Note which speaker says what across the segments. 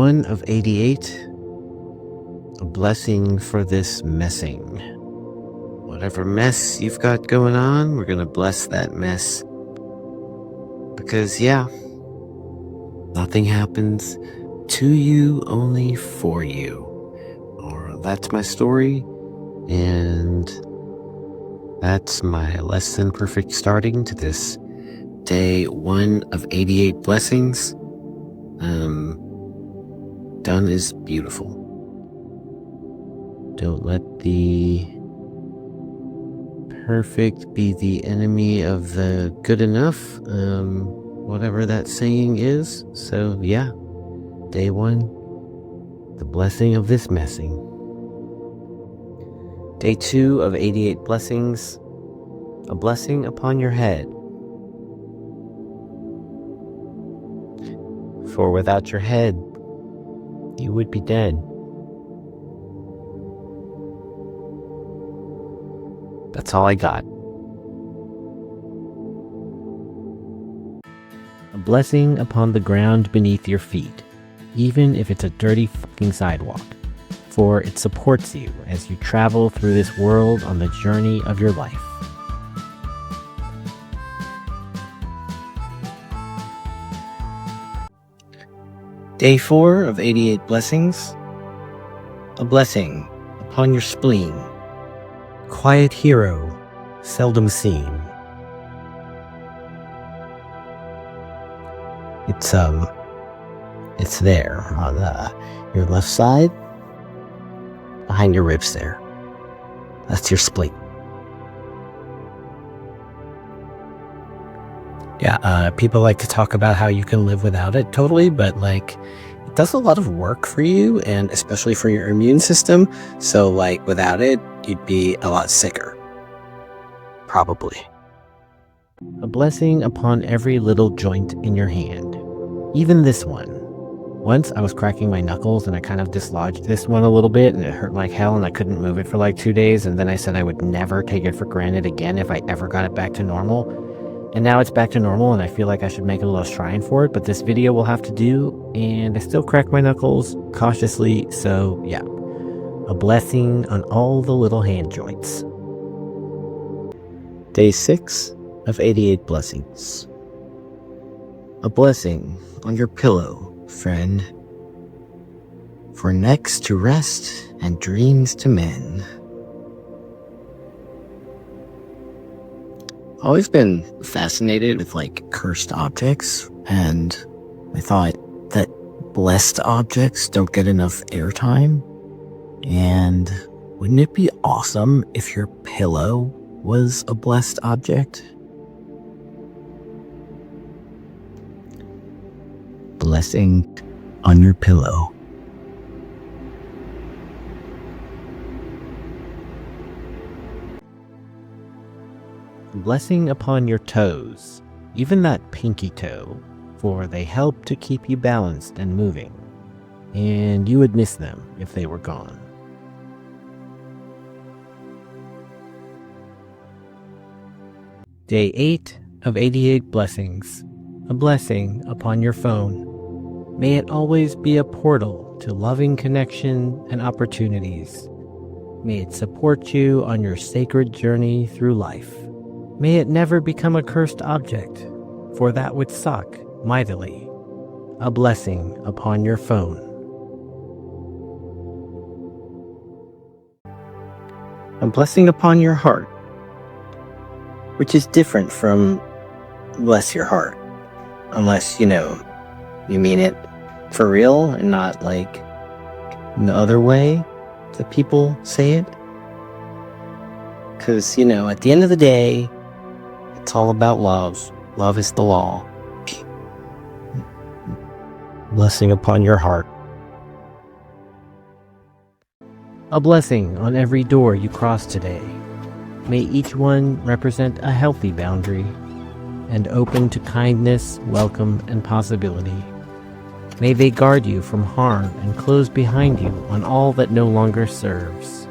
Speaker 1: 1 of 88. A blessing for this messing. Whatever mess you've got going on, we're gonna bless that mess. Because, yeah, nothing happens to you, only for you. Or that's my story, and that's my less than perfect starting to this day 1 of 88 blessings. Done is beautiful. Don't let the perfect be the enemy of the good enough, whatever that saying is. So yeah, day 1, the blessing of this messing. Day 2 of 88 blessings, a blessing upon your head. For without your head, you would be dead. That's all I got. A blessing upon the ground beneath your feet, even if it's a dirty fucking sidewalk, for it supports you as you travel through this world on the journey of your life. Day 4 of 88 blessings. A blessing upon your spleen. Quiet hero, seldom seen. It's there on your left side, behind your ribs there. That's your spleen. Yeah, people like to talk about how you can live without it, totally, but like, it does a lot of work for you, and especially for your immune system, so like, without it, you'd be a lot sicker. Probably. A blessing upon every little joint in your hand. Even this one. Once I was cracking my knuckles and I kind of dislodged this one a little bit and it hurt like hell and I couldn't move it for like 2 days, and then I said I would never take it for granted again if I ever got it back to normal. And now it's back to normal and I feel like I should make a little shrine for it, but this video will have to do, and I still crack my knuckles cautiously, so yeah. A blessing on all the little hand joints. Day 6 of 88 blessings. A blessing on your pillow, friend. For necks to rest and dreams to mend. Always been fascinated with like cursed objects, and I thought that blessed objects don't get enough airtime. And wouldn't it be awesome if your pillow was a blessed object? Blessing on your pillow. Blessing upon your toes, even that pinky toe, for they help to keep you balanced and moving, and you would miss them if they were gone. Day 8 of 88 blessings, a blessing upon your phone. May it always be a portal to loving connection and opportunities. May it support you on your sacred journey through life. May it never become a cursed object, for that would suck mightily. A blessing upon your phone. A blessing upon your heart, which is different from bless your heart, unless, you mean it for real and not like the other way that people say it. Because, at the end of the day, it's all about love. Love is the law. Blessing upon your heart. A blessing on every door you cross today. May each one represent a healthy boundary and open to kindness, welcome, and possibility. May they guard you from harm and close behind you on all that no longer serves.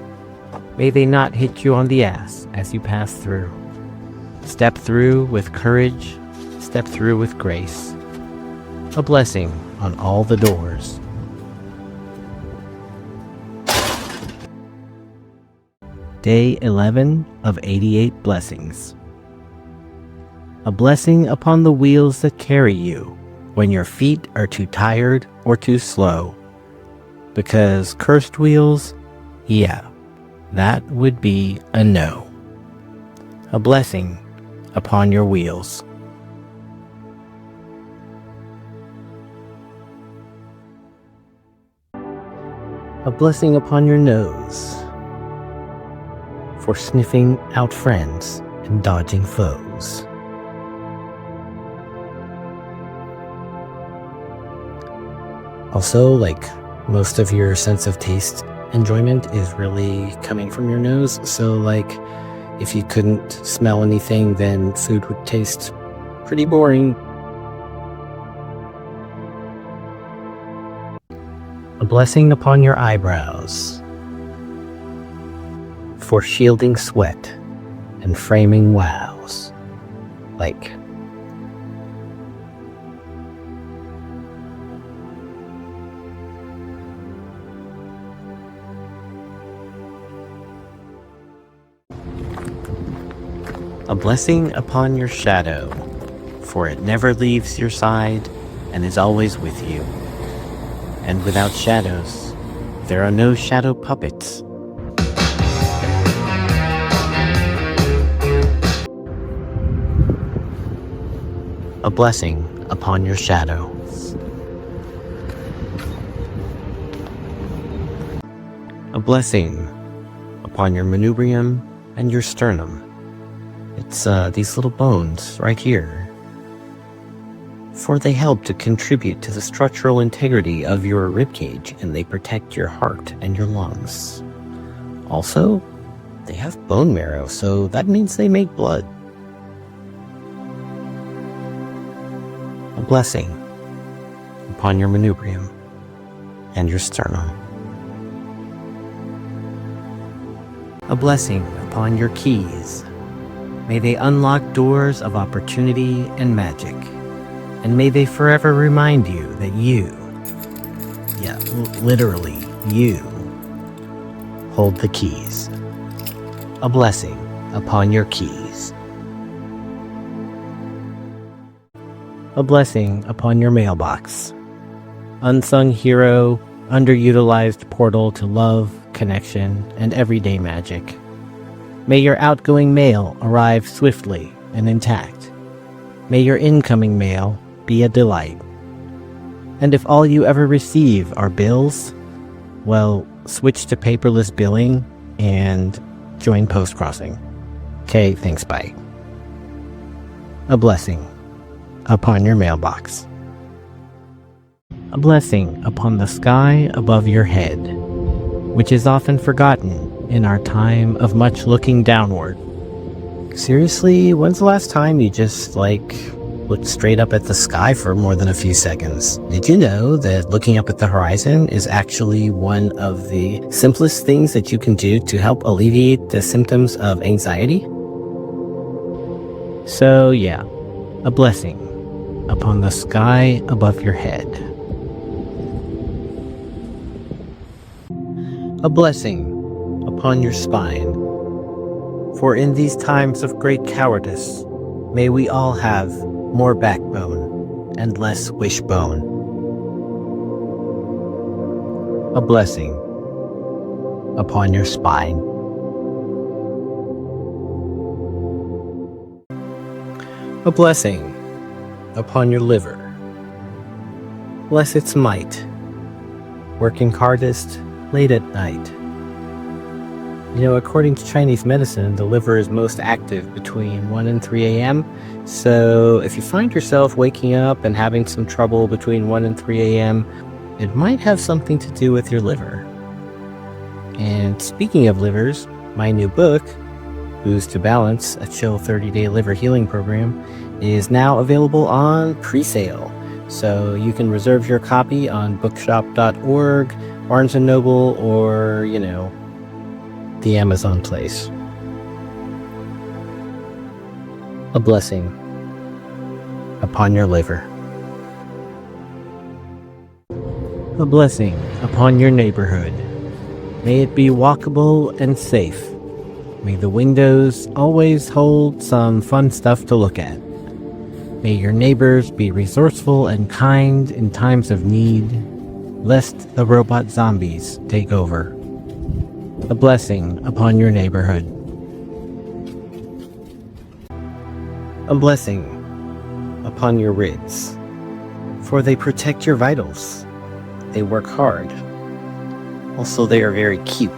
Speaker 1: May they not hit you on the ass as you pass through. Step through with courage, step through with grace. A blessing on all the doors. Day 11 of 88 Blessings. A blessing upon the wheels that carry you when your feet are too tired or too slow. Because cursed wheels, yeah, that would be a no. A blessing upon your wheels. A blessing upon your nose for sniffing out friends and dodging foes. Also, like, most of your sense of taste enjoyment is really coming from your nose, so like, if you couldn't smell anything, then food would taste pretty boring. A blessing upon your eyebrows for shielding sweat and framing wows. Like, a blessing upon your shadow, for it never leaves your side and is always with you. And without shadows, there are no shadow puppets. A blessing upon your shadow. A blessing upon your manubrium and your sternum. It's these little bones right here. For they help to contribute to the structural integrity of your ribcage, and they protect your heart and your lungs. Also, they have bone marrow, so that means they make blood. A blessing upon your manubrium and your sternum. A blessing upon your keys. May they unlock doors of opportunity and magic. And may they forever remind you that you, literally you, hold the keys. A blessing upon your keys. A blessing upon your mailbox. Unsung hero, underutilized portal to love, connection, and everyday magic. May your outgoing mail arrive swiftly and intact. May your incoming mail be a delight. And if all you ever receive are bills, well, switch to paperless billing and join Post-Crossing. Okay, thanks, bye. A blessing upon your mailbox. A blessing upon the sky above your head, which is often forgotten in our time of much looking downward. Seriously, when's the last time you just, looked straight up at the sky for more than a few seconds? Did you know that looking up at the horizon is actually one of the simplest things that you can do to help alleviate the symptoms of anxiety? So yeah, a blessing upon the sky above your head. A blessing upon your spine. For in these times of great cowardice, may we all have more backbone and less wishbone. A blessing upon your spine. A blessing upon your liver. Bless its might, working hardest late at night. You know, according to Chinese medicine, the liver is most active between 1 and 3 a.m. So if you find yourself waking up and having some trouble between 1 and 3 a.m., it might have something to do with your liver. And speaking of livers, my new book, Booze to Balance, a chill 30-day liver healing program, is now available on pre-sale. So you can reserve your copy on bookshop.org, Barnes & Noble, or, the Amazon place. A blessing upon your liver. A blessing upon your neighborhood. May it be walkable and safe. May the windows always hold some fun stuff to look at. May your neighbors be resourceful and kind in times of need, lest the robot zombies take over. A blessing upon your neighborhood. A blessing upon your ribs, for they protect your vitals. They work hard. Also, they are very cute.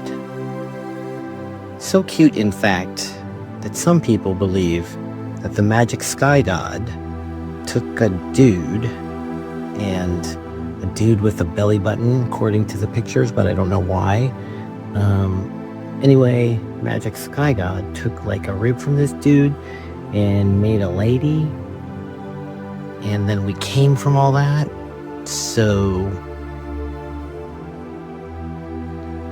Speaker 1: So cute, in fact, that some people believe that the magic sky god took a dude with a belly button, according to the pictures, but I don't know why. Anyway, magic sky god took like a rib from this dude and made a lady, and then we came from all that. So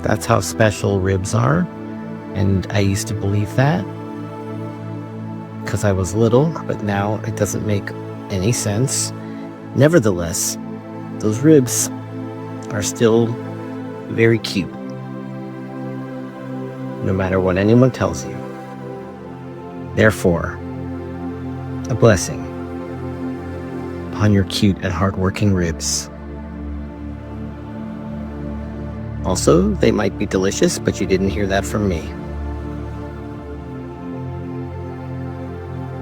Speaker 1: that's how special ribs are. And I used to believe that because I was little, but now it doesn't make any sense. Nevertheless, those ribs are still very cute, no matter what anyone tells you. Therefore, a blessing upon your cute and hardworking ribs. Also, they might be delicious, but you didn't hear that from me.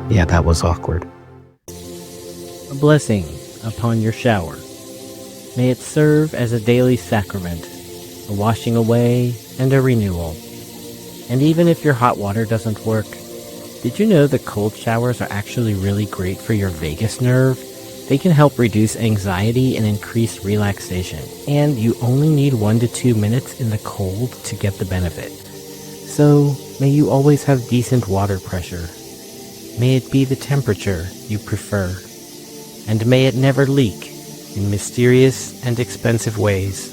Speaker 1: Yeah, that was awkward. A blessing upon your shower. May it serve as a daily sacrament, a washing away and a renewal. And even if your hot water doesn't work, did you know that cold showers are actually really great for your vagus nerve? They can help reduce anxiety and increase relaxation. And you only need 1 to 2 minutes in the cold to get the benefit. So, may you always have decent water pressure. May it be the temperature you prefer. And may it never leak in mysterious and expensive ways.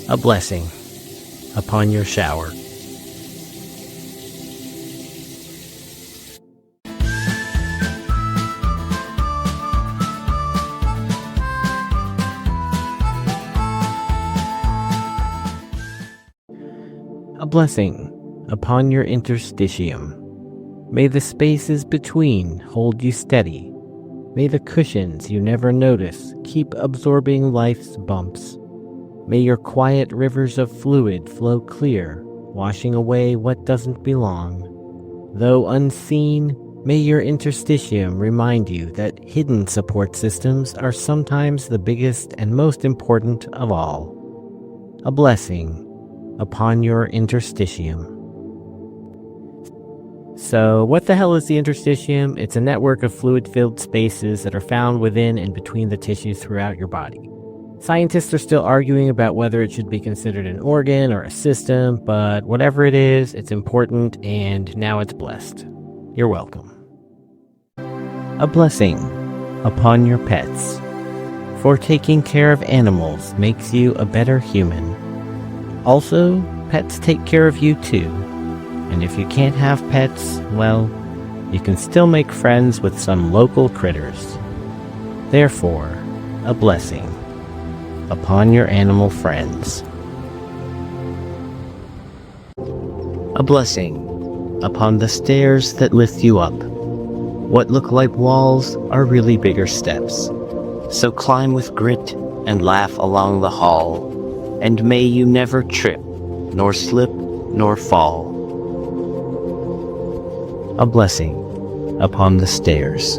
Speaker 1: A blessing upon your shower. A blessing upon your interstitium. May the spaces between hold you steady. May the cushions you never notice keep absorbing life's bumps. May your quiet rivers of fluid flow clear, washing away what doesn't belong. Though unseen, may your interstitium remind you that hidden support systems are sometimes the biggest and most important of all. A blessing upon your interstitium. So, what the hell is the interstitium? It's a network of fluid-filled spaces that are found within and between the tissues throughout your body. Scientists are still arguing about whether it should be considered an organ or a system, but whatever it is, it's important, and now it's blessed. You're welcome. A blessing upon your pets. For taking care of animals makes you a better human. Also, pets take care of you too. And if you can't have pets, well, you can still make friends with some local critters. Therefore, a blessing upon your animal friends. A blessing upon the stairs that lift you up. What look like walls are really bigger steps. So climb with grit and laugh along the hall, and may you never trip, nor slip, nor fall. A blessing upon the stairs.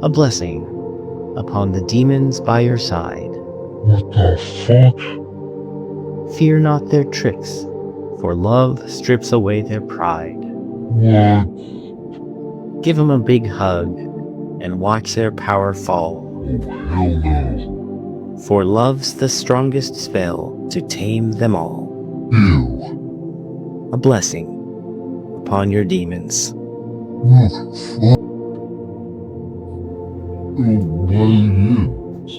Speaker 1: A blessing upon the demons by your side.
Speaker 2: What the fuck?
Speaker 1: Fear not their tricks, for love strips away their pride.
Speaker 2: What?
Speaker 1: Give them a big hug and watch their power fall.
Speaker 2: Oh, hell no.
Speaker 1: For love's the strongest spell to tame them all.
Speaker 2: Ew.
Speaker 1: A blessing upon your demons.
Speaker 2: What the fuck? Oh, my lips.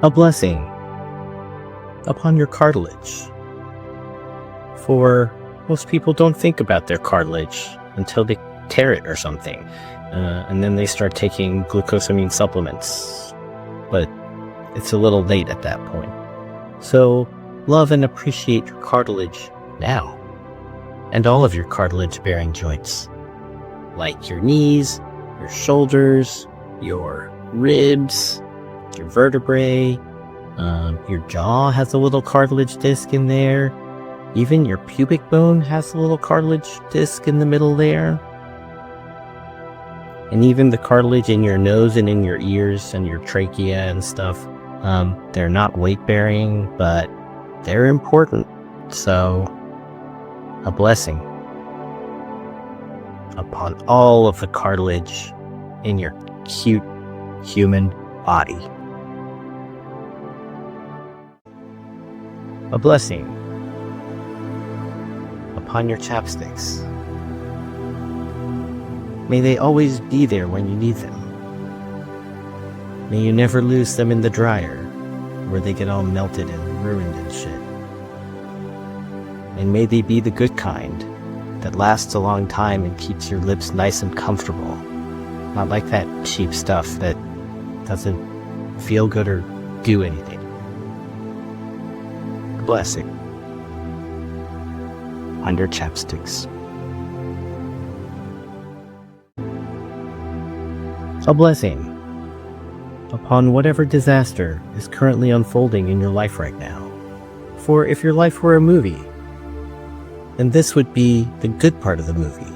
Speaker 1: A blessing upon your cartilage. For most people don't think about their cartilage until they tear it or something. And then they start taking glucosamine supplements. But it's a little late at that point. So love and appreciate your cartilage now. And all of your cartilage-bearing joints. Like your knees, your shoulders, your ribs, your vertebrae. Your jaw has a little cartilage disc in there. Even your pubic bone has a little cartilage disc in the middle there. And even the cartilage in your nose and in your ears and your trachea and stuff, they're not weight-bearing, but they're important. So, a blessing upon all of the cartilage in your cute human body. A blessing upon your chapsticks. May they always be there when you need them. May you never lose them in the dryer, where they get all melted and ruined and shit. And may they be the good kind, that lasts a long time and keeps your lips nice and comfortable. Not like that cheap stuff that doesn't feel good or do anything. A blessing on your chapsticks. A blessing upon whatever disaster is currently unfolding in your life right now. For if your life were a movie, then this would be the good part of the movie.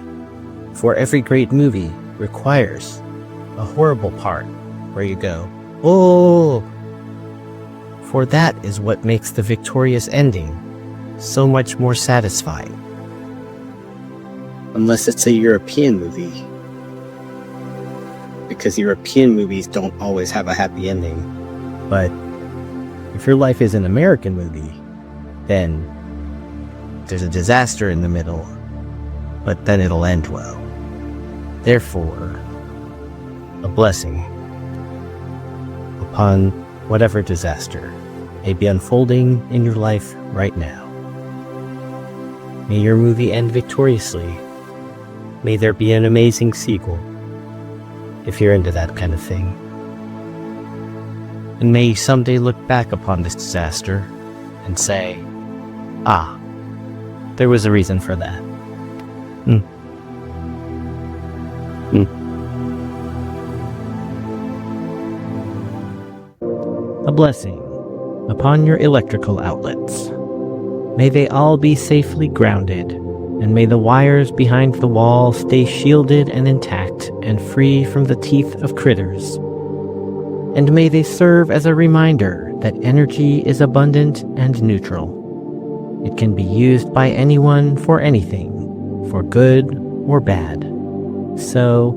Speaker 1: For every great movie requires a horrible part where you go, oh! For that is what makes the victorious ending so much more satisfying. Unless it's a European movie. Because European movies don't always have a happy ending. But if your life is an American movie, then there's a disaster in the middle, but then it'll end well. Therefore, a blessing upon whatever disaster may be unfolding in your life right now. May your movie end victoriously. May there be an amazing sequel, if you're into that kind of thing. And may you someday look back upon this disaster and say, ah, there was a reason for that. A blessing upon your electrical outlets. May they all be safely grounded, and may the wires behind the wall stay shielded and intact and free from the teeth of critters. And may they serve as a reminder that energy is abundant and neutral. It can be used by anyone for anything, for good or bad. So,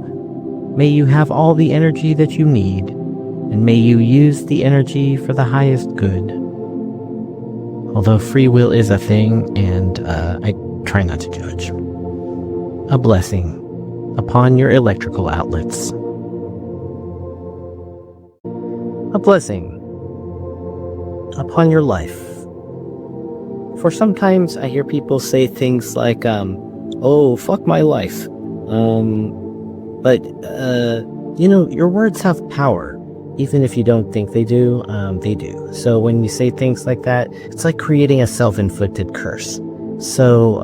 Speaker 1: may you have all the energy that you need, and may you use the energy for the highest good. Although free will is a thing, and I try not to judge. A blessing upon your electrical outlets. A blessing upon your life. For sometimes I hear people say things like, oh, fuck my life. But your words have power. Even if you don't think they do, they do. So when you say things like that, it's like creating a self-inflicted curse. So,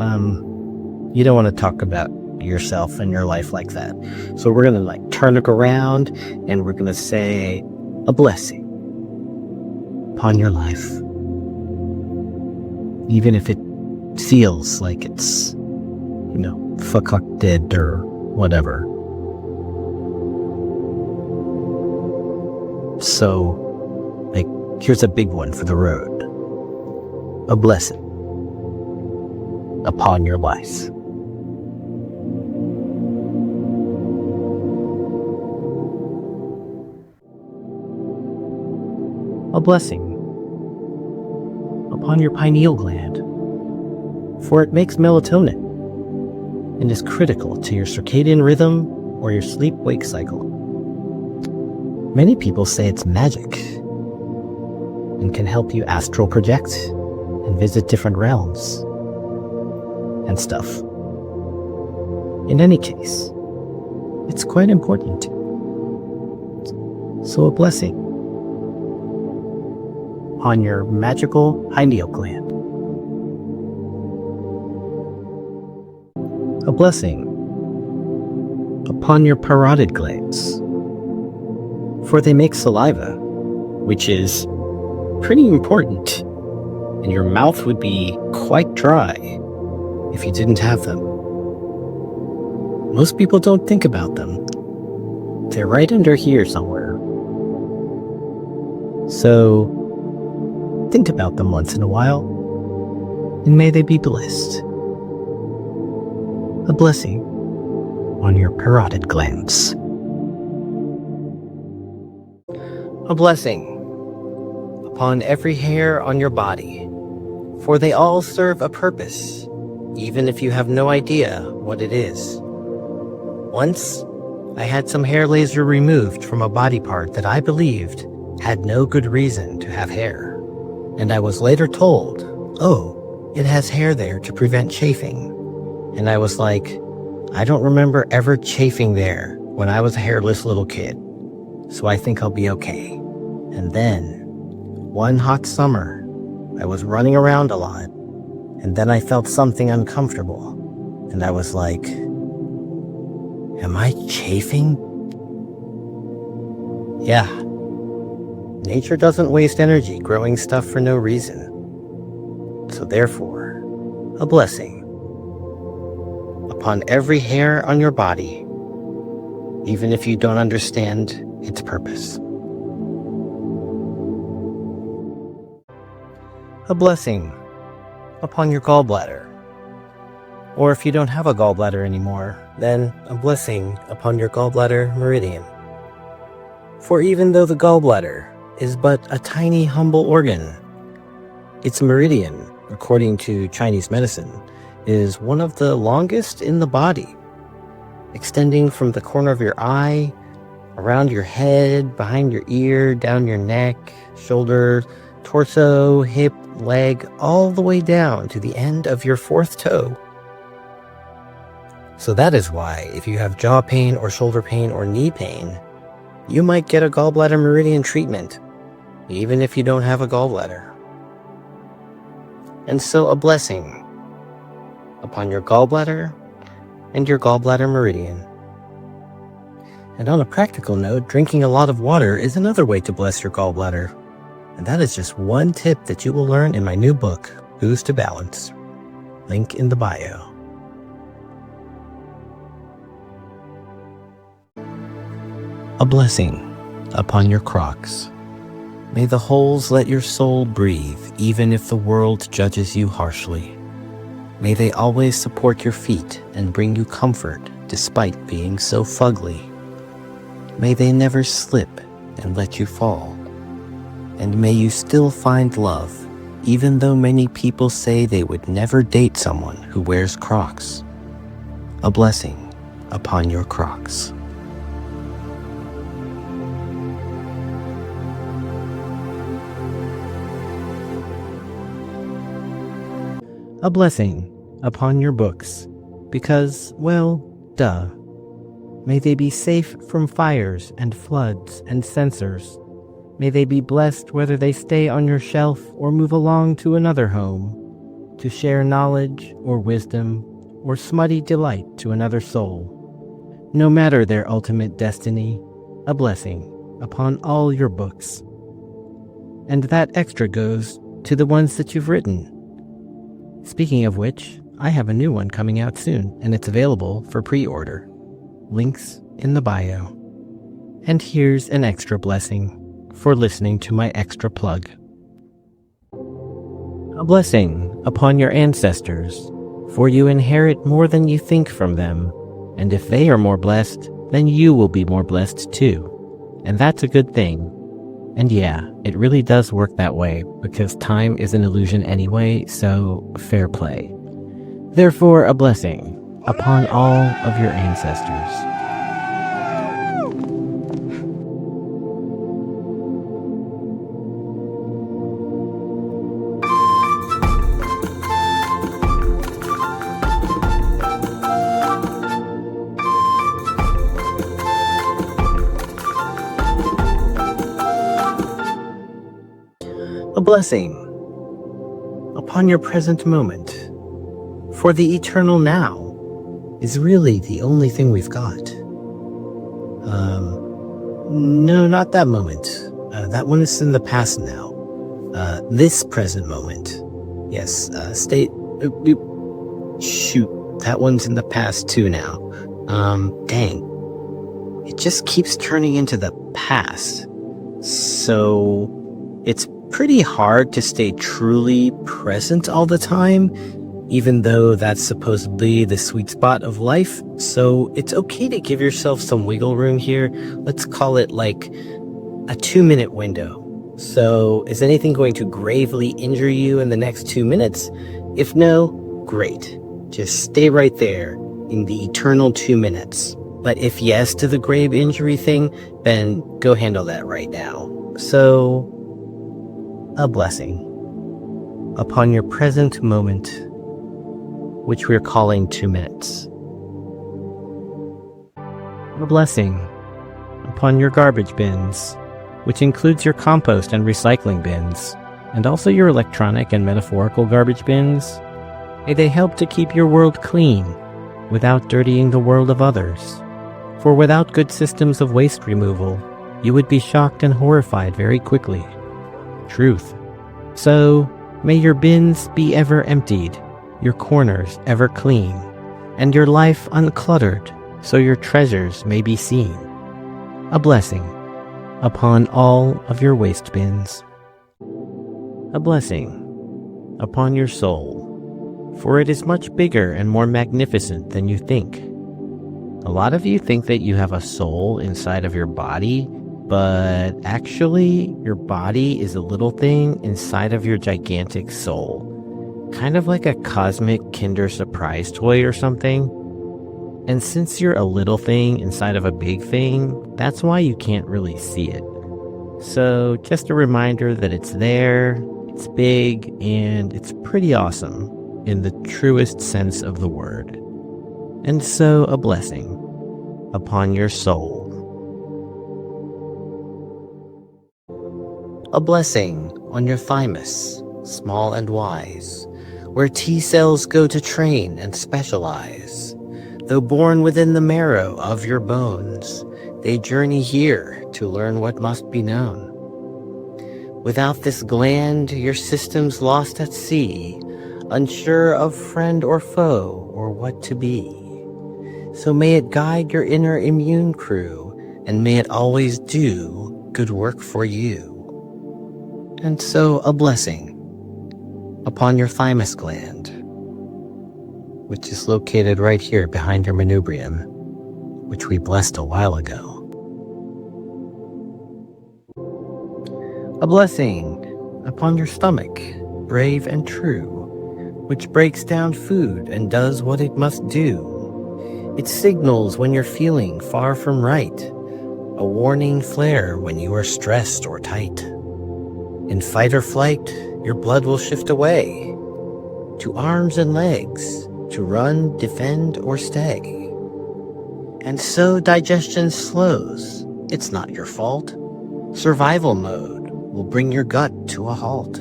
Speaker 1: you don't want to talk about yourself and your life like that. So we're going to turn it around and we're going to say a blessing upon your life. Even if it feels like it's, fuck dead or whatever. So, here's a big one for the road. A blessing upon your life. A blessing upon your pineal gland, for it makes melatonin and is critical to your circadian rhythm or your sleep-wake cycle. Many people say it's magic, and can help you astral project and visit different realms and stuff. In any case, it's quite important. So a blessing on your magical pineal gland. A blessing upon your parotid glands, for they make saliva, which is pretty important, and your mouth would be quite dry if you didn't have them. Most people don't think about them. They're right under here somewhere. So think about them once in a while, and may they be blessed. A blessing on your parotid glands. A blessing upon every hair on your body, for they all serve a purpose, even if you have no idea what it is. Once, I had some hair laser removed from a body part that I believed had no good reason to have hair, and I was later told, oh, it has hair there to prevent chafing. And I was like, I don't remember ever chafing there when I was a hairless little kid, so I think I'll be okay. And then, one hot summer, I was running around a lot, and then I felt something uncomfortable, and I was like, am I chafing? Yeah. Nature doesn't waste energy growing stuff for no reason. So therefore, a blessing upon every hair on your body, even if you don't understand its purpose. A blessing upon your gallbladder. Or if you don't have a gallbladder anymore, then a blessing upon your gallbladder meridian. For even though the gallbladder is but a tiny, humble organ, its meridian, according to Chinese medicine, is one of the longest in the body, extending from the corner of your eye, around your head, behind your ear, down your neck, shoulder, torso, hip, leg, all the way down to the end of your fourth toe. So that is why, if you have jaw pain or shoulder pain or knee pain, you might get a gallbladder meridian treatment, even if you don't have a gallbladder. And so a blessing upon your gallbladder and your gallbladder meridian. And on a practical note, drinking a lot of water is another way to bless your gallbladder. And that is just one tip that you will learn in my new book, Booze to Balance. Link in the bio. A blessing upon your Crocs. May the holes let your soul breathe, even if the world judges you harshly. May they always support your feet and bring you comfort despite being so fugly. May they never slip and let you fall. And may you still find love, even though many people say they would never date someone who wears Crocs. A blessing upon your Crocs. A blessing upon your books, because, well, duh. May they be safe from fires and floods and censors. May they be blessed whether they stay on your shelf or move along to another home, to share knowledge or wisdom or smutty delight to another soul. No matter their ultimate destiny, a blessing upon all your books. And that extra goes to the ones that you've written. Speaking of which, I have a new one coming out soon, and it's available for pre-order. Links in the bio. And here's an extra blessing for listening to my extra plug. A blessing upon your ancestors, for you inherit more than you think from them, and if they are more blessed, then you will be more blessed too. And that's a good thing. And yeah, it really does work that way, because time is an illusion anyway, so fair play. Therefore, a blessing upon all of your ancestors. blessing upon your present moment, for the eternal now is really the only thing we've got. No, not that moment. That one is in the past now. This present moment. Yes, shoot, that one's in the past too now. Dang. It just keeps turning into the past. So it's pretty hard to stay truly present all the time, even though that's supposedly the sweet spot of life. So it's okay to give yourself some wiggle room here. Let's call it like a 2-minute window. So is anything going to gravely injure you in the next 2 minutes? If no, great. Just stay right there in the eternal 2 minutes. But if yes to the grave injury thing, then go handle that right now. So, a blessing upon your present moment, which we're calling 2 minutes. A blessing upon your garbage bins, which includes your compost and recycling bins, and also your electronic and metaphorical garbage bins. May they help to keep your world clean without dirtying the world of others. For without good systems of waste removal, you would be shocked and horrified very quickly. Truth. So, may your bins be ever emptied, your corners ever clean, and your life uncluttered, so your treasures may be seen. A blessing upon all of your waste bins. A blessing upon your soul, for it is much bigger and more magnificent than you think. A lot of you think that you have a soul inside of your body, but actually your body is a little thing inside of your gigantic soul. Kind of like a cosmic Kinder Surprise toy or something. And since you're a little thing inside of a big thing, that's why you can't really see it. So just a reminder that it's there, it's big, and it's pretty awesome in the truest sense of the word. And so a blessing upon your soul. A blessing on your thymus, small and wise, where T cells go to train and specialize. Though born within the marrow of your bones, they journey here to learn what must be known. Without this gland, your system's lost at sea, unsure of friend or foe or what to be. So may it guide your inner immune crew, and may it always do good work for you. And so a blessing upon your thymus gland, which is located right here behind your manubrium, which we blessed a while ago. A blessing upon your stomach, brave and true, which breaks down food and does what it must do. It signals when you're feeling far from right, a warning flare when you are stressed or tight. In fight or flight, your blood will shift away to arms and legs, to run, defend, or stay. And so digestion slows. It's not your fault. Survival mode will bring your gut to a halt.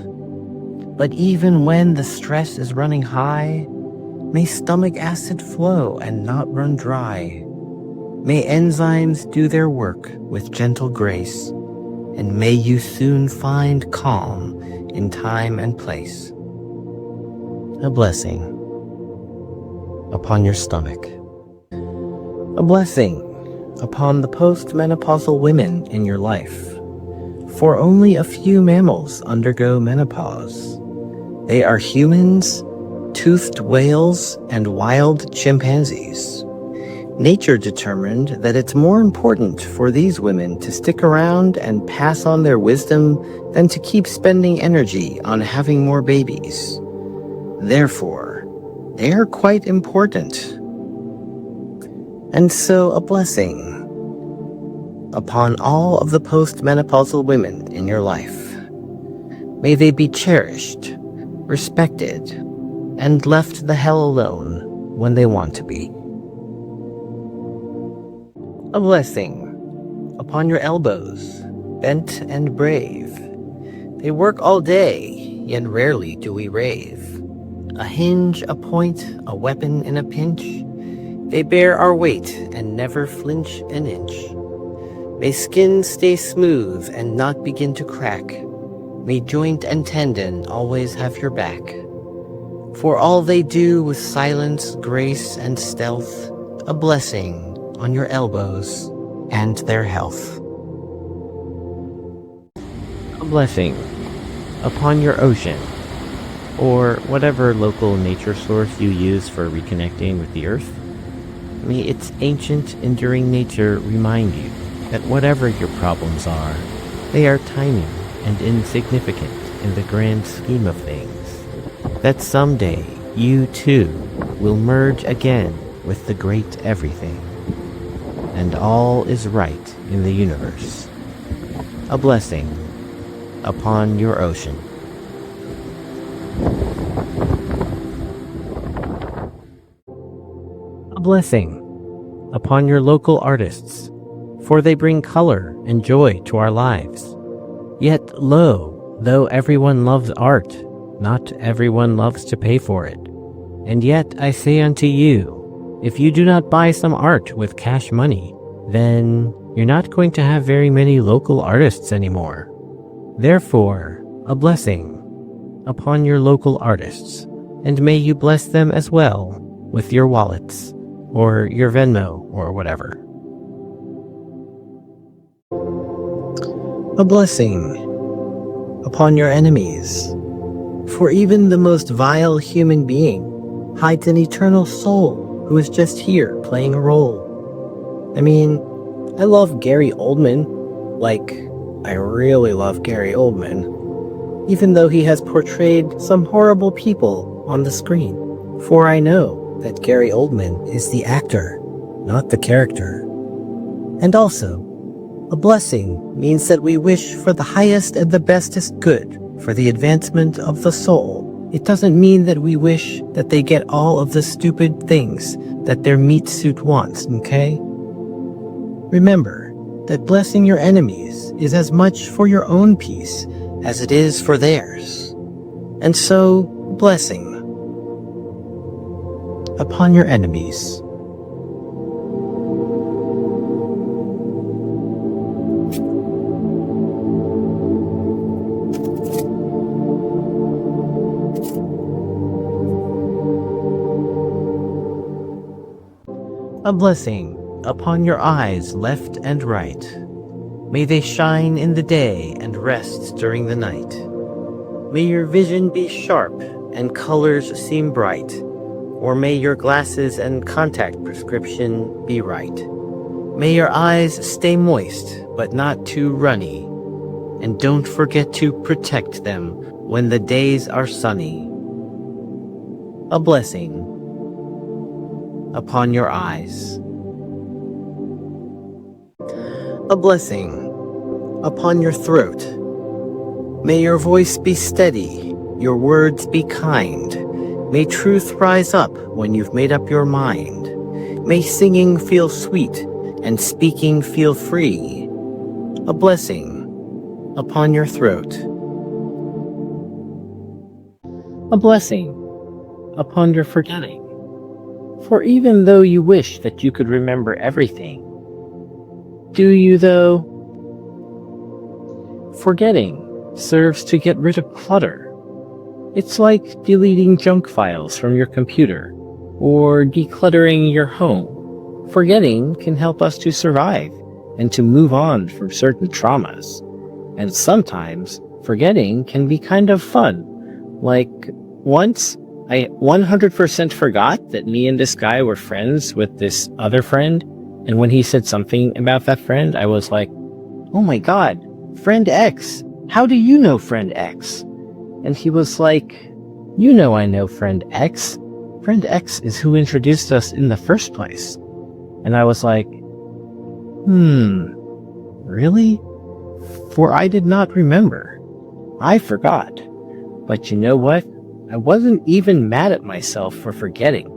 Speaker 1: But even when the stress is running high, may stomach acid flow and not run dry. May enzymes do their work with gentle grace, and may you soon find calm in time and place. A blessing upon your stomach. A blessing upon the postmenopausal women in your life. For only a few mammals undergo menopause. They are humans, toothed whales, and wild chimpanzees. Nature determined that it's more important for these women to stick around and pass on their wisdom than to keep spending energy on having more babies. Therefore, they are quite important. And so a blessing upon all of the postmenopausal women in your life. May they be cherished, respected, and left the hell alone when they want to be. A blessing upon your elbows, bent and brave. They work all day, yet rarely do we rave. A hinge, a point, a weapon in a pinch. They bear our weight and never flinch an inch. May skin stay smooth and not begin to crack. May joint and tendon always have your back. For all they do with silence, grace, and stealth, a blessing on your elbows and their health.
Speaker 3: A blessing upon your ocean, or whatever local nature source you use for reconnecting with the earth. May its ancient, enduring nature remind you that whatever your problems are, they are tiny and insignificant in the grand scheme of things. That someday you too will merge again with the great everything, and all is right in the universe. A blessing upon your ocean. A blessing upon your local artists, for they bring color and joy to our lives. Yet lo, though everyone loves art, not everyone loves to pay for it. And yet I say unto you, if you do not buy some art with cash money, then you're not going to have very many local artists anymore. Therefore, a blessing upon your local artists, and may you bless them as well with your wallets, or your Venmo, or whatever.
Speaker 1: A blessing upon your enemies, for even the most vile human being hides an eternal soul who is just here playing a role. I mean, I love Gary Oldman, like, I really love Gary Oldman, even though he has portrayed some horrible people on the screen. For I know that Gary Oldman is the actor, not the character. And also, a blessing means that we wish for the highest and the bestest good for the advancement of the soul. It doesn't mean that we wish that they get all of the stupid things that their meat suit wants, okay? Remember that blessing your enemies is as much for your own peace as it is for theirs. And so, blessing upon your enemies. A blessing upon your eyes left and right. May they shine in the day and rest during the night. May your vision be sharp and colors seem bright, or may your glasses and contact prescription be right. May your eyes stay moist but not too runny, and don't forget to protect them when the days are sunny. A blessing upon your eyes. A blessing upon your throat. May your voice be steady, your words be kind. May truth rise up when you've made up your mind. May singing feel sweet and speaking feel free. A blessing upon your throat. A blessing upon your forgetting. For even though you wish that you could remember everything, do you though? Forgetting serves to get rid of clutter. It's like deleting junk files from your computer or decluttering your home. Forgetting can help us to survive and to move on from certain traumas. And sometimes forgetting can be kind of fun. Like once I 100% forgot that me and this guy were friends with this other friend. And when he said something about that friend, I was like, oh my God, friend X, how do you know friend X? And he was like, you know I know friend X. Friend X is who introduced us in the first place. And I was like, really? For I did not remember. I forgot. But you know what? I wasn't even mad at myself for forgetting,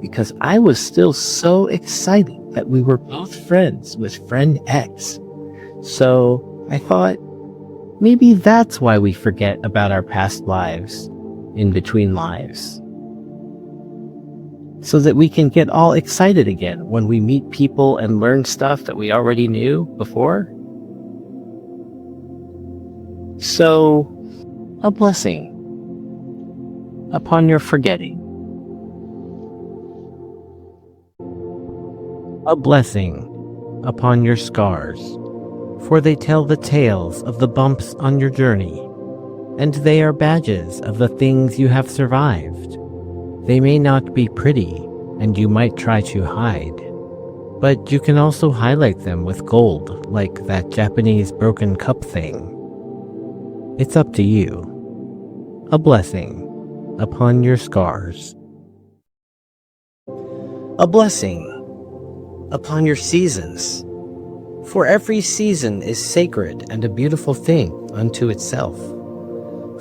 Speaker 1: because I was still so excited that we were both friends with friend X. So I thought,
Speaker 3: Maybe that's why we forget about our past lives in between lives. So that we can get all excited again when we meet people and learn stuff that we already knew before. So, a blessing upon your forgetting. A blessing upon your scars, for they tell the tales of the bumps on your journey, and they are badges of the things you have survived. They may not be pretty, and you might try to hide, but you can also highlight them with gold, like that Japanese broken cup thing. It's up to you. A blessing upon your scars.
Speaker 1: A blessing upon your seasons. For every season is sacred and a beautiful thing unto itself.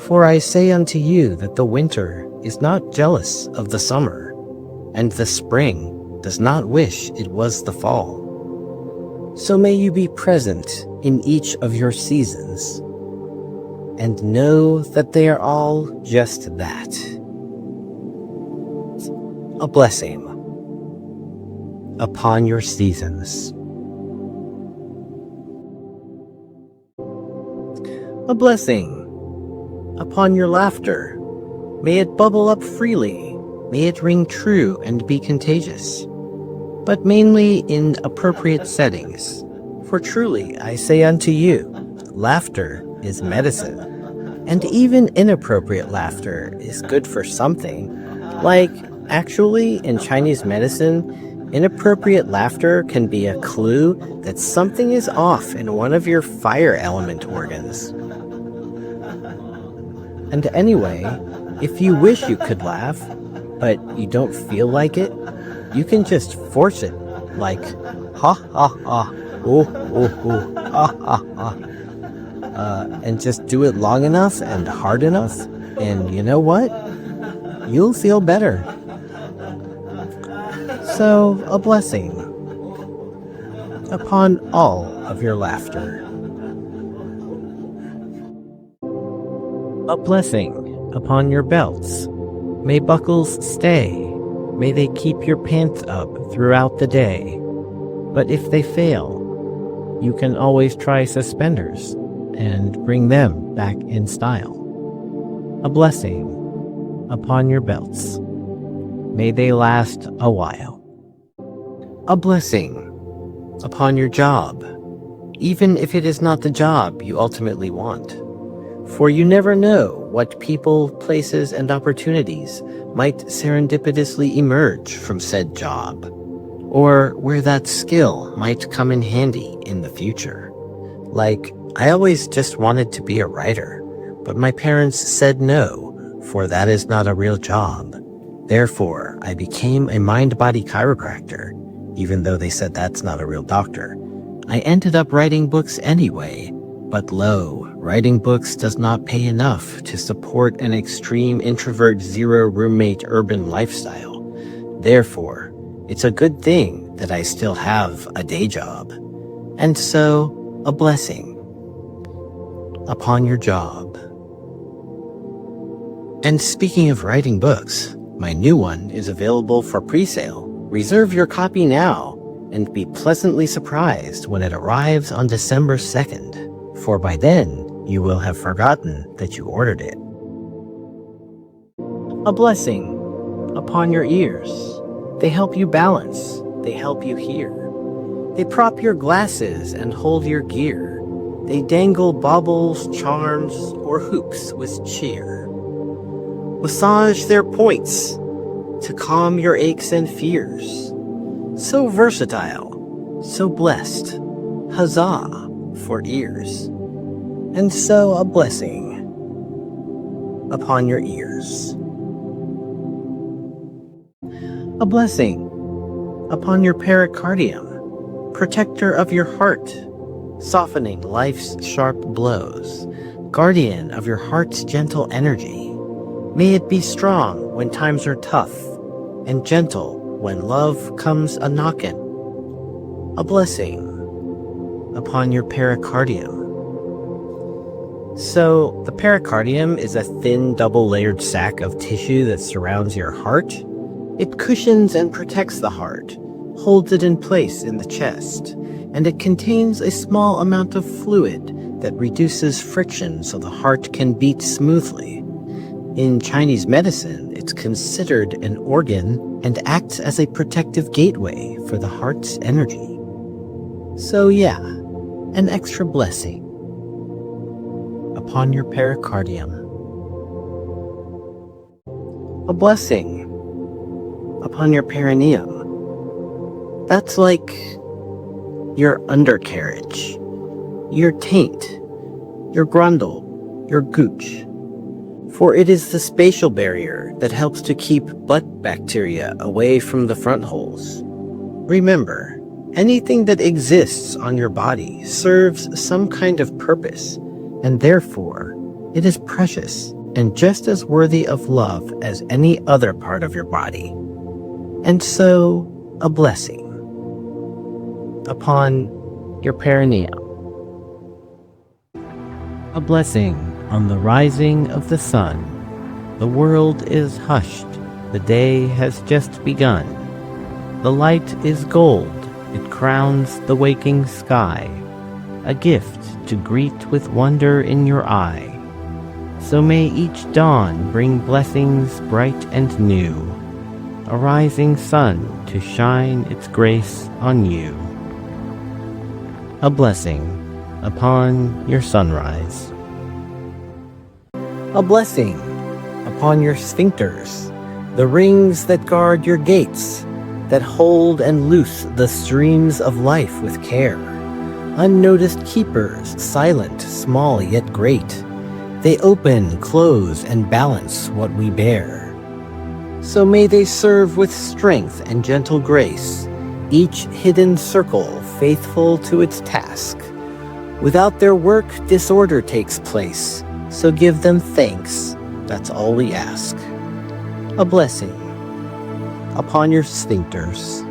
Speaker 1: For I say unto you that the winter is not jealous of the summer, and the spring does not wish it was the fall. So may you be present in each of your seasons, and know that they are all just that. A blessing upon your seasons. A blessing upon your laughter. May it bubble up freely. May it ring true and be contagious, but mainly in appropriate settings. For truly I say unto you, laughter is medicine, and even inappropriate laughter is good for something. Like, actually, in Chinese medicine, inappropriate laughter can be a clue that something is off in one of your fire element organs. And anyway, if you wish you could laugh, but you don't feel like it, you can just force it, like, ha ha ha, oh oh oh, ha ha ha. And just do it long enough and hard enough, and you know what? You'll feel better. So, a blessing upon all of your laughter.
Speaker 3: A blessing upon your belts. May buckles stay. May they keep your pants up throughout the day. But if they fail, you can always try suspenders and bring them back in style. A blessing upon your belts. May they last a while.
Speaker 1: A blessing upon your job, even if it is not the job you ultimately want. For you never know what people, places, and opportunities might serendipitously emerge from said job, or where that skill might come in handy in the future. Like, I always just wanted to be a writer, but my parents said no, for that is not a real job. Therefore, I became a mind-body chiropractor, even though they said that's not a real doctor. I ended up writing books anyway, but lo, writing books does not pay enough to support an extreme introvert zero roommate urban lifestyle. Therefore, it's a good thing that I still have a day job. And so, a blessing upon your job. And speaking of writing books, my new one is available for pre-sale. Reserve your copy now and be pleasantly surprised when it arrives on December 2nd. For by then, you will have forgotten that you ordered it. A blessing upon your ears. They help you balance. They help you hear. They prop your glasses and hold your gear. They dangle baubles, charms, or hoops with cheer. Massage their points to calm your aches and fears. So versatile, so blessed. Huzzah for ears. And so a blessing upon your ears. A blessing upon your pericardium, protector of your heart, softening life's sharp blows, guardian of your heart's gentle energy. May it be strong when times are tough, and gentle when love comes a-knockin'. A blessing upon your pericardium. So, the pericardium is a thin double-layered sac of tissue that surrounds your heart. It cushions and protects the heart, holds it in place in the chest, and it contains a small amount of fluid that reduces friction so the heart can beat smoothly. In Chinese medicine, it's considered an organ and acts as a protective gateway for the heart's energy. So yeah, an extra blessing upon your pericardium. A blessing upon your perineum. That's like your undercarriage, your taint, your grundle, your gooch. For it is the spatial barrier that helps to keep butt bacteria away from the front holes. Remember, anything that exists on your body serves some kind of purpose, and therefore, it is precious and just as worthy of love as any other part of your body. And so, a blessing upon your perineum.
Speaker 3: A blessing on the rising of the sun. The world is hushed. The day has just begun. The light is gold. It crowns the waking sky. A gift to greet with wonder in your eye. So may each dawn bring blessings bright and new. A rising sun to shine its grace on you. A blessing upon your sunrise.
Speaker 1: A blessing upon your sphincters, the rings that guard your gates, that hold and loose the streams of life with care. Unnoticed keepers, silent, small yet great. They open, close, and balance what we bear. So may they serve with strength and gentle grace, each hidden circle faithful to its task. Without their work, disorder takes place, so give them thanks, that's all we ask. A blessing upon your sphincters.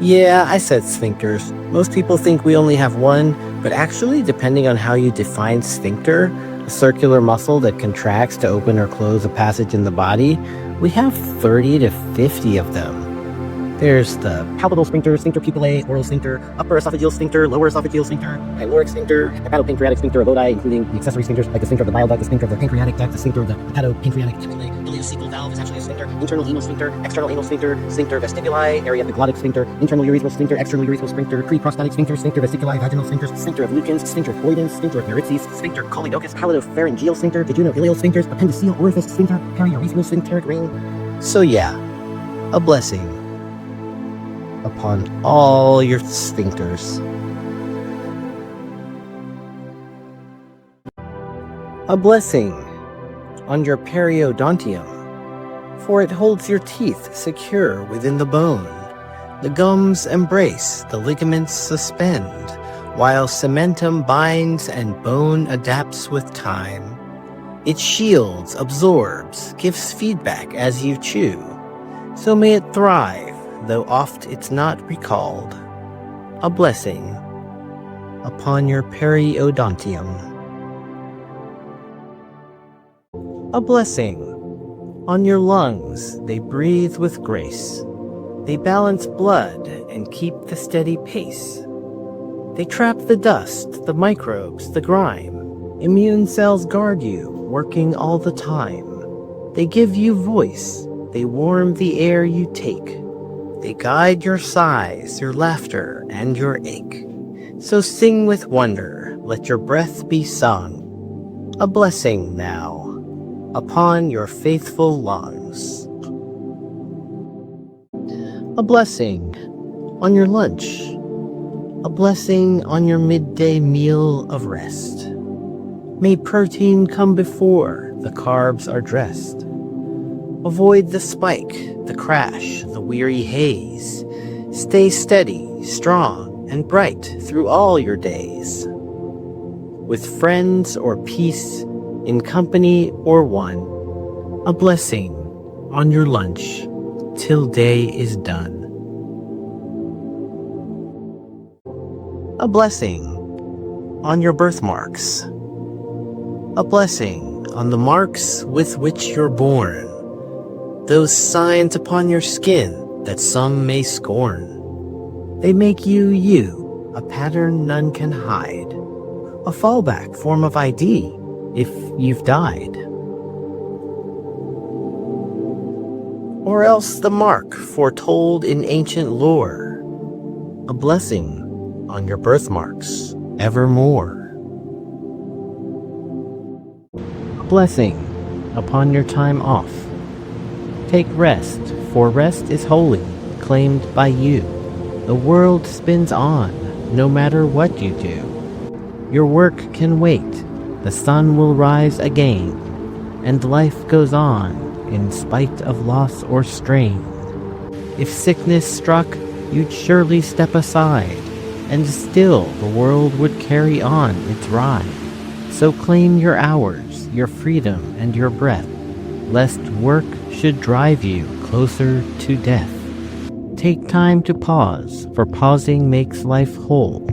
Speaker 1: Yeah, I said sphincters. Most people think we only have one, but actually, depending on how you define sphincter, a circular muscle that contracts to open or close a passage in the body, we have 30 to 50 of them. There's the palpable sphincter, sphincter pupillae, oral sphincter, upper esophageal sphincter, lower esophageal sphincter, pyloric sphincter, hepatopancreatic sphincter of Lodi, including the accessory sphincters like the sphincter of the bile duct, the sphincter of the pancreatic duct, the sphincter of the hepatopancreatic capillary, ileocecal valve is actually a sphincter, internal anal sphincter, external anal sphincter, sphincter vestibuli, area epiglottic sphincter, internal urethral sphincter, external urethral sphincter, pre-prostatic sphincter, sphincter vesiculi, vaginal sphincter, sphincter of Lukens, sphincter of Boydens, sphincter of Meritzi, sphincter cholecystocus, pallido-pharyngeal sphincter, jejuno-ileal sphincters, appendiceal orifice sphincter, periurethral sphincteric ring. So yeah, a blessing upon all your sphincters. A blessing on your periodontium, for it holds your teeth secure within the bone. The gums embrace, the ligaments suspend, while cementum binds and bone adapts with time. It shields, absorbs, gives feedback as you chew. So may it thrive, though oft it's not recalled. A blessing upon your periodontium. A blessing on your lungs. They breathe with grace. They balance blood and keep the steady pace. They trap the dust, the microbes, the grime. Immune cells guard you, working all the time. They give you voice. They warm the air you take. They guide your sighs, your laughter, and your ache. So sing with wonder, let your breath be sung. A blessing now upon your faithful lungs. A blessing on your lunch. A blessing on your midday meal of rest. May protein come before the carbs are dressed. Avoid the spike, the crash, the weary haze. Stay steady, strong, and bright through all your days. With friends or peace, in company or one, a blessing on your lunch till day is done. A blessing on your birthmarks. A blessing on the marks with which you're born, those signs upon your skin that some may scorn. They make you you, a pattern none can hide, a fallback form of ID if you've died. Or else the mark foretold in ancient lore, a blessing on your birthmarks evermore.
Speaker 3: A blessing upon your time off. Take rest, for rest is holy, claimed by you. The world spins on, no matter what you do. Your work can wait, the sun will rise again, and life goes on in spite of loss or strain. If sickness struck, you'd surely step aside, and still the world would carry on its ride. So claim your hours, your freedom, and your breath, lest work should drive you closer to death. Take time to pause, for pausing makes life whole.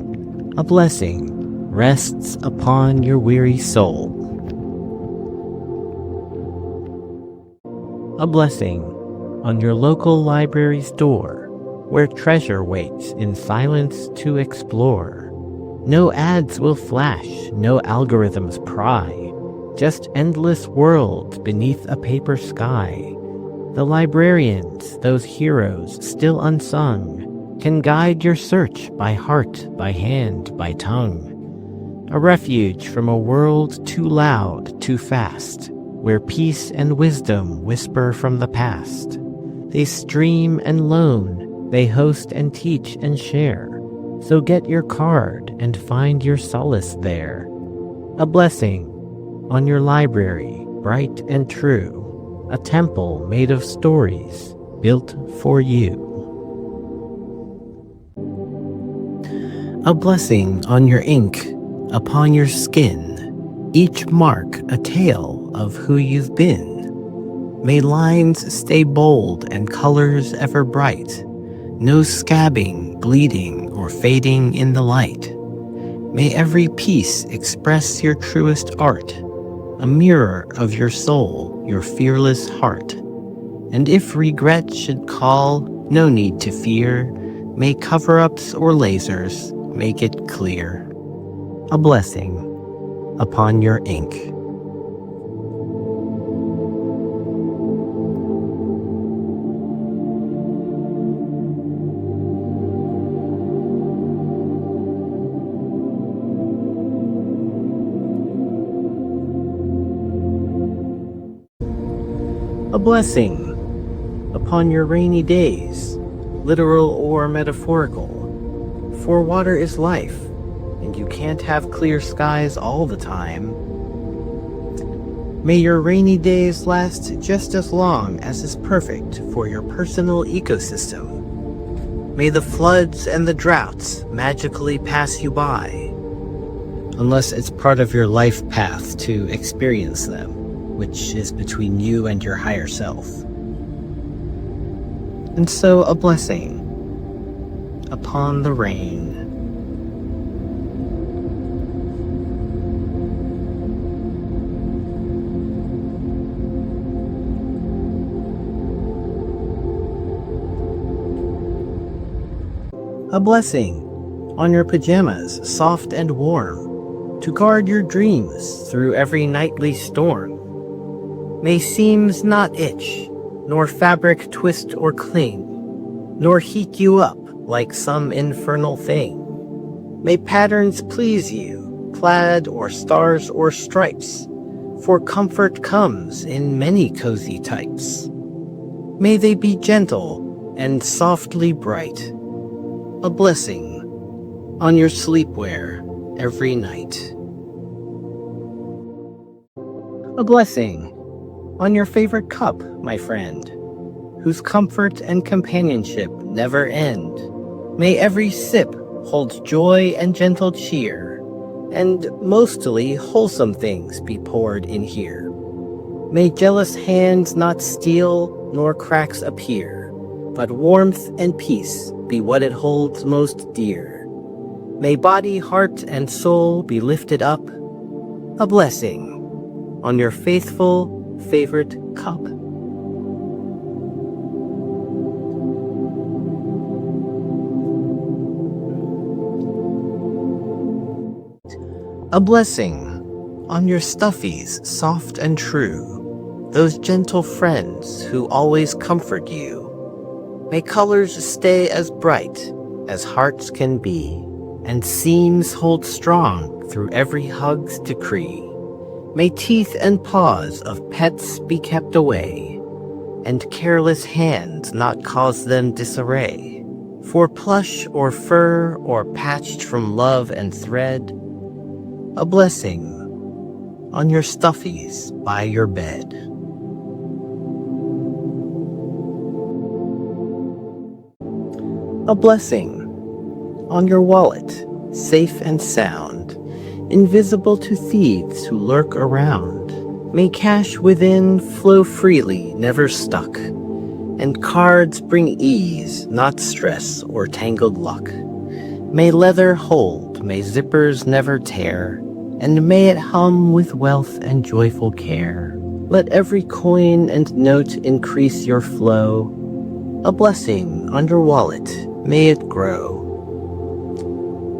Speaker 3: A blessing rests upon your weary soul. A blessing on your local library's door, where treasure waits in silence to explore. No ads will flash, no algorithms pry, just endless worlds beneath a paper sky. The librarians, those heroes still unsung, can guide your search by heart, by hand, by tongue. A refuge from a world too loud, too fast, where peace and wisdom whisper from the past. They stream and loan, they host and teach and share. So get your card and find your solace there. A blessing on your library, bright and true. A temple made of stories, built for you. A blessing on your ink, upon your skin, each mark a tale of who you've been. May lines stay bold and colors ever bright, no scabbing, bleeding, or fading in the light. May every piece express your truest art, a mirror of your soul, your fearless heart. And if regret should call, no need to fear, may cover-ups or lasers make it clear. A blessing upon your ink. A blessing upon your rainy days, literal or metaphorical. For water is life, and you can't have clear skies all the time. May your rainy days last just as long as is perfect for your personal ecosystem. May the floods and the droughts magically pass you by, unless it's part of your life path to experience them, which is between you and your higher self. And so a blessing upon the rain. A blessing on your pajamas, soft and warm, to guard your dreams through every nightly storm. May seams not itch, nor fabric twist or cling, nor heat you up like some infernal thing. May patterns please you, plaid or stars or stripes, for comfort comes in many cozy types. May they be gentle and softly bright, a blessing on your sleepwear every night. A blessing on your favorite cup, my friend, whose comfort and companionship never end. May every sip hold joy and gentle cheer, and mostly wholesome things be poured in here. May jealous hands not steal nor cracks appear, but warmth and peace be what it holds most dear. May body, heart, and soul be lifted up. A blessing on your faithful favorite cup. A blessing on your stuffies, soft and true, those gentle friends who always comfort you. May colors stay as bright as hearts can be, and seams hold strong through every hug's decree. May teeth and paws of pets be kept away, and careless hands not cause them disarray. For plush or fur or patched from love and thread, a blessing on your stuffies by your bed. A blessing on your wallet, safe and sound, invisible to thieves who lurk around. May cash within flow freely, never stuck, and cards bring ease, not stress or tangled luck. May leather hold, may zippers never tear, and may it hum with wealth and joyful care. Let every coin and note increase your flow. A blessing on your wallet, may it grow.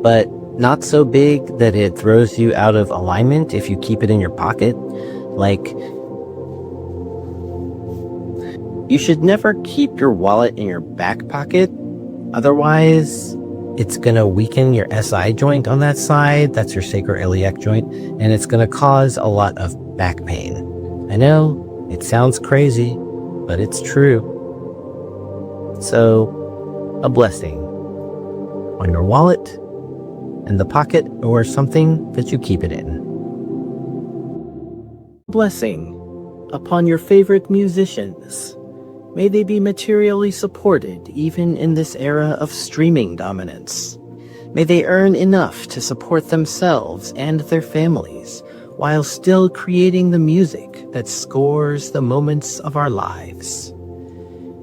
Speaker 3: But not so big that it throws you out of alignment if you keep it in your pocket. Like, you should never keep your wallet in your back pocket. Otherwise, it's going to weaken your SI joint on that side. That's your sacroiliac joint. And it's going to cause a lot of back pain. I know, it sounds crazy, but it's true. So, a blessing on your wallet, in the pocket, or something that you keep it in. Blessing upon your favorite musicians. May they be materially supported even in this era of streaming dominance. May they earn enough to support themselves and their families while still creating the music that scores the moments of our lives.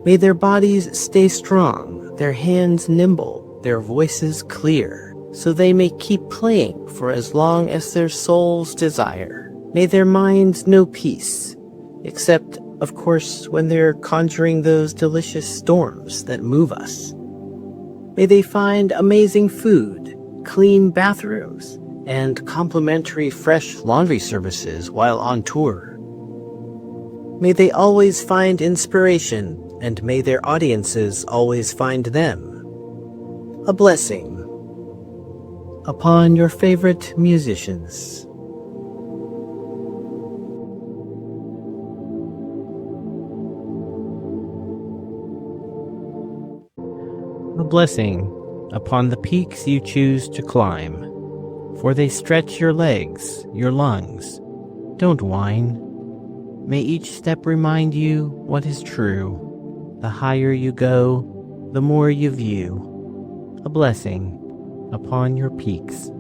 Speaker 3: May their bodies stay strong, their hands nimble, their voices clear, so they may keep playing for as long as their souls desire. May their minds know peace, except, of course, when they're conjuring those delicious storms that move us. May they find amazing food, clean bathrooms, and complimentary fresh laundry services while on tour. May they always find inspiration, and may their audiences always find them. A blessing upon your favorite musicians. A blessing upon the peaks you choose to climb, for they stretch your legs, your lungs. Don't whine. May each step remind you what is true. The higher you go, the more you view. A blessing upon your peaks.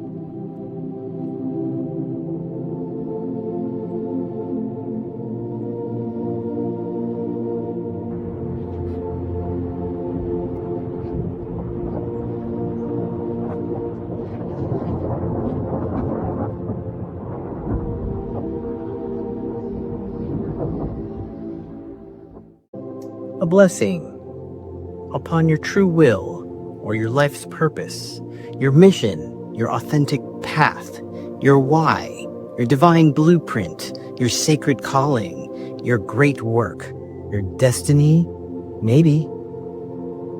Speaker 3: A blessing upon your true will or your life's purpose, your mission, your authentic path, your why, your divine blueprint, your sacred calling, your great work, your destiny, maybe.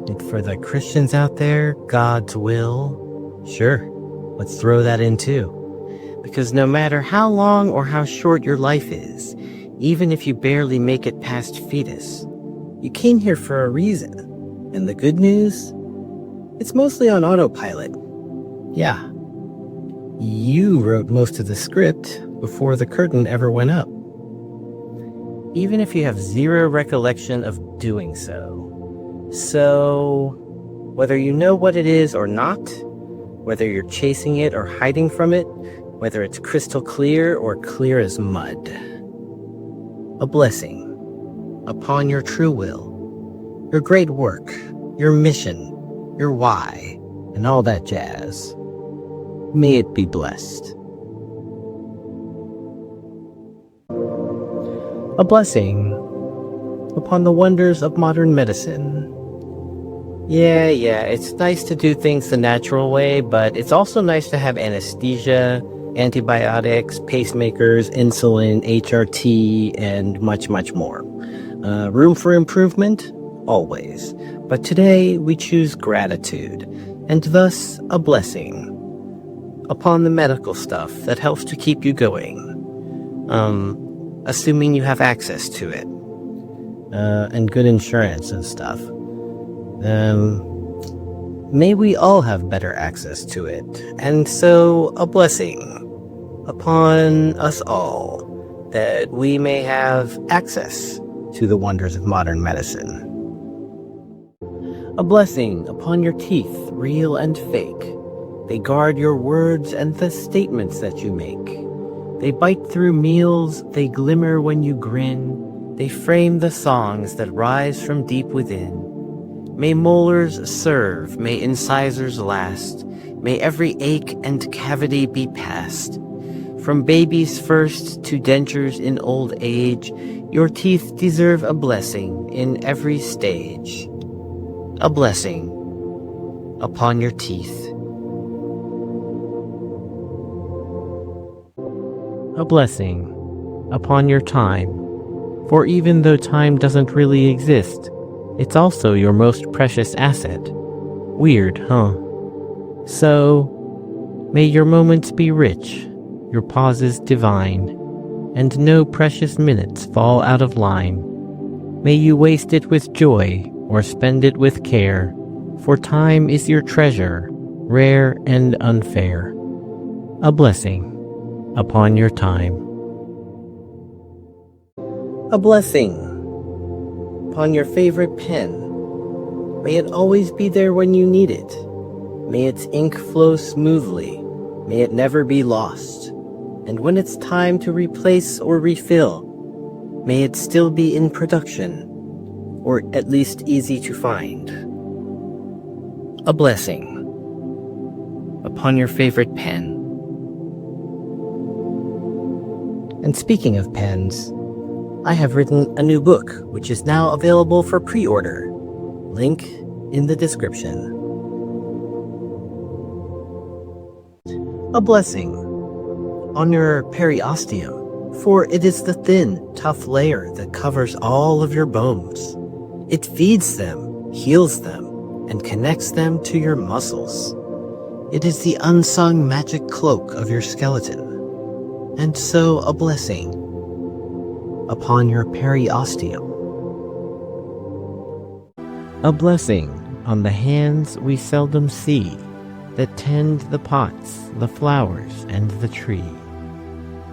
Speaker 3: And for the Christians out there, God's will, sure, let's throw that in too. Because no matter how long or how short your life is, even if you barely make it past fetus, you came here for a reason. And the good news? It's mostly on autopilot. Yeah. You wrote most of the script before the curtain ever went up. Even if you have zero recollection of doing so. So, whether you know what it is or not, whether you're chasing it or hiding from it, whether it's crystal clear or clear as mud, a blessing upon your true will, your great work, your mission, your why, and all that jazz.
Speaker 1: May it be blessed. A blessing upon the wonders of modern medicine. Yeah, it's nice to do things the natural way, but it's also nice to have anesthesia, antibiotics, pacemakers, insulin, HRT, and much, much more. Room for improvement? Always. But today we choose gratitude, and thus a blessing upon the medical stuff that helps to keep you going. Assuming you have access to it. And good insurance and stuff. May we all have better access to it, and so a blessing upon us all that we may have access to the wonders of modern medicine. A blessing upon your teeth, real and fake. They guard your words and the statements that you make. They bite through meals, they glimmer when you grin. They frame the songs that rise from deep within. May molars serve, may incisors last, may every ache and cavity be past. From babies first to dentures in old age, your teeth deserve a blessing in every stage. A blessing upon your teeth.
Speaker 3: A blessing upon your time, for even though time doesn't really exist, it's also your most precious asset. Weird, huh? So, may your moments be rich, your pauses divine, and no precious minutes fall out of line. May you waste it with joy, or spend it with care, for time is your treasure, rare and unfair. A blessing upon your time.
Speaker 1: A blessing upon your favorite pen. May it always be there when you need it. May its ink flow smoothly. May it never be lost. And when it's time to replace or refill, may it still be in production, or at least easy to find. A blessing upon your favorite pen. And speaking of pens, I have written a new book, which is now available for pre-order. Link in the description. A blessing on your periosteum, for it is the thin, tough layer that covers all of your bones. It feeds them, heals them, and connects them to your muscles. It is the unsung magic cloak of your skeleton. And so a blessing upon your periosteum.
Speaker 3: A blessing on the hands we seldom see, that tend the pots, the flowers, and the tree.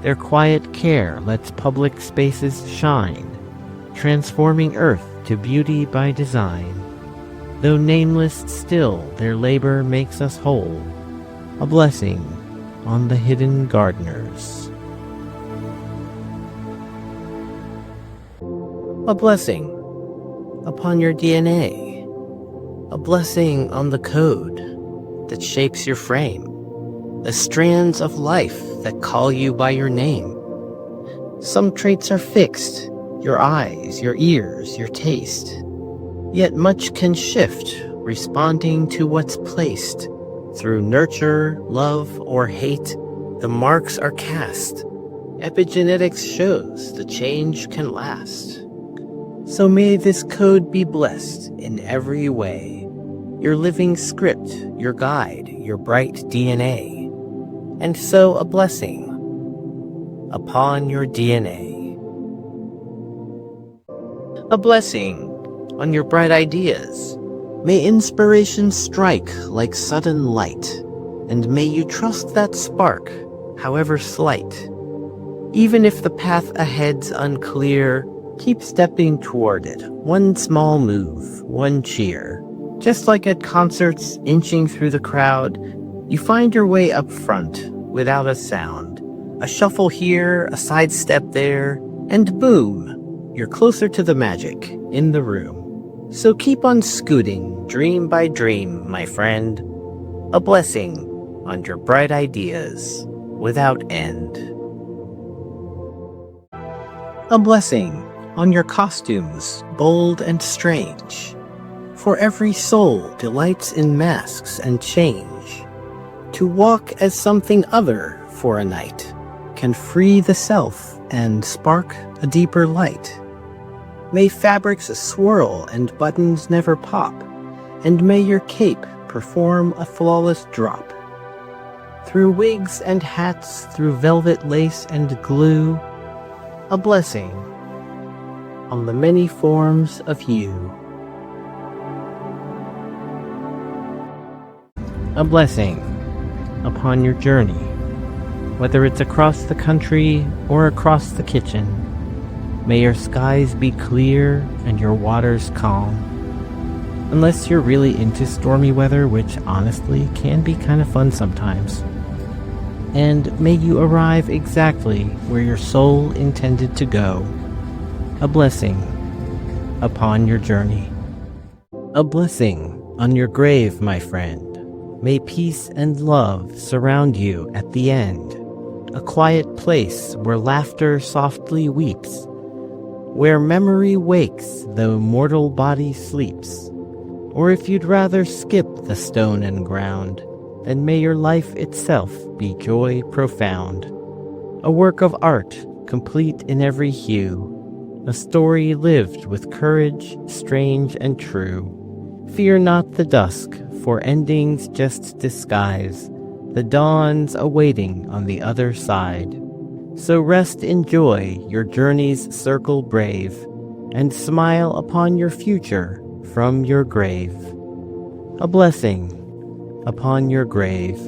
Speaker 3: Their quiet care lets public spaces shine, transforming earth to beauty by design. Though nameless still, their labor makes us whole. A blessing on the hidden gardeners.
Speaker 1: A blessing upon your DNA. A blessing on the code that shapes your frame. The strands of life that call you by your name. Some traits are fixed, your eyes, your ears, your taste. Yet much can shift, responding to what's placed. Through nurture, love, or hate, the marks are cast. Epigenetics shows the change can last. So may this code be blessed in every way. Your living script, your guide, your bright DNA. And so a blessing upon your DNA. A blessing on your bright ideas. May inspiration strike like sudden light, and may you trust that spark, however slight. Even if the path ahead's unclear, keep stepping toward it, one small move, one cheer. Just like at concerts, inching through the crowd, you find your way up front without a sound. A shuffle here, a sidestep there, and boom, you're closer to the magic in the room. So keep on scooting, dream by dream, my friend. A blessing on your bright ideas without end. A blessing on your costumes bold and strange, for every soul delights in masks and change. To walk as something other for a night can free the self and spark a deeper light. May fabrics swirl and buttons never pop, and may your cape perform a flawless drop. Through wigs and hats, through velvet lace and glue, a blessing on the many forms of you.
Speaker 3: A blessing upon your journey, whether it's across the country or across the kitchen. May your skies be clear and your waters calm. Unless you're really into stormy weather, which honestly can be kind of fun sometimes. And may you arrive exactly where your soul intended to go. A blessing upon your journey. A blessing on your grave, my friend. May peace and love surround you at the end. A quiet place where laughter softly weeps, where memory wakes though mortal body sleeps. Or if you'd rather skip the stone and ground, then may your life itself be joy profound. A work of art, complete in every hue, a story lived with courage, strange and true. Fear not the dusk, for endings just disguise the dawns awaiting on the other side. So rest in joy your journey's circle brave, and smile upon your future from your grave. A blessing upon your grave.